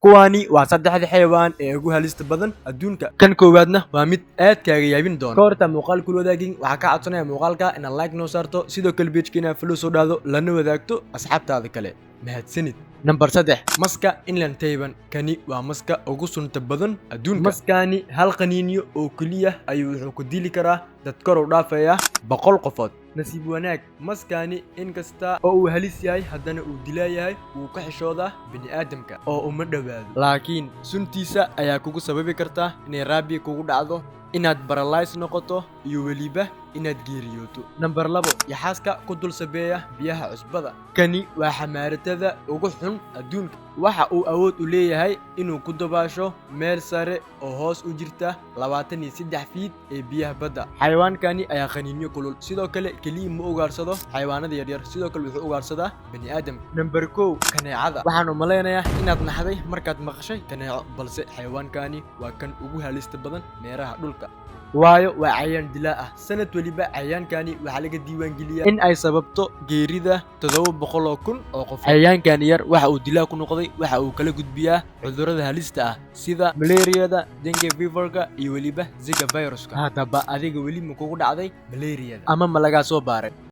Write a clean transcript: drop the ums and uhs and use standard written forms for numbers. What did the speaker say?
kuwani waa saddexda xayawaan ee ugu halista badan adduunka. Kan koowaadna waa mid aad kaaga yaabin doona. Ka horta muuqaal kula wadaagin waxaa ka codsanaya muuqaalka inaad like noo saarto sidoo kale page-kiina follow soo dhaado lana wadaagto asxaabtaada kale. mahadsanid. Number 3 maska inland tayban kani waa maska ugu sunta badan adduunka. Maskani hal qaniinyo oo kaliya ayuu wuxuu ku dili karaa dad kor u dhaafaya 100 qofood. nasiib wanaag maskani inkasta oo uu halis yahay haddana uu dilaayahay wuu ka xishoodaa bini'aadamka oo uma dhawaado. laakiin suntiisa ayaa kugu sababi karta inay raabi kugu dhacdo, inaad paralyze noqoto iyo weliba inaad geeriyooto. Number 2 yaxaaska ku dul sabeeya biyaha cusbada. Kani waa xamaaratada ugu xun adduunka. waxa uu awood u leeyahay inuu ku dabaasho meel sare oo hoos u jirta 23 feet ee biyaha badda. xayawaankani ayaa qaniinyo kulul, sidoo kale kaliya ma ugaarsado xayawaanada yaryar, sidoo kale wuxuu ugaarsadaa bini'aadamka. Number 1 kaneecada. waxaan u maleynayaa inaad naxday markaad maqashay kaneeco, balse xayawaankani waa kan ugu halista badan meeraha dhulka. waayo waa cayayaan dilaa ah. sanad waliba cayayaankani waxaa laga diiwaan geliyaa in ay sababto geerida 700,000 oo qof. cayayaankani yar waxa uu dilaa ku noqday waxa uu kala gudbiyaa cudurrada halista ah sida malaariyada, dengue feverka iyo weliba zika viruska. haddaba adiga weli ma kugu dhacday malaariyada ama ma laga soo baaray?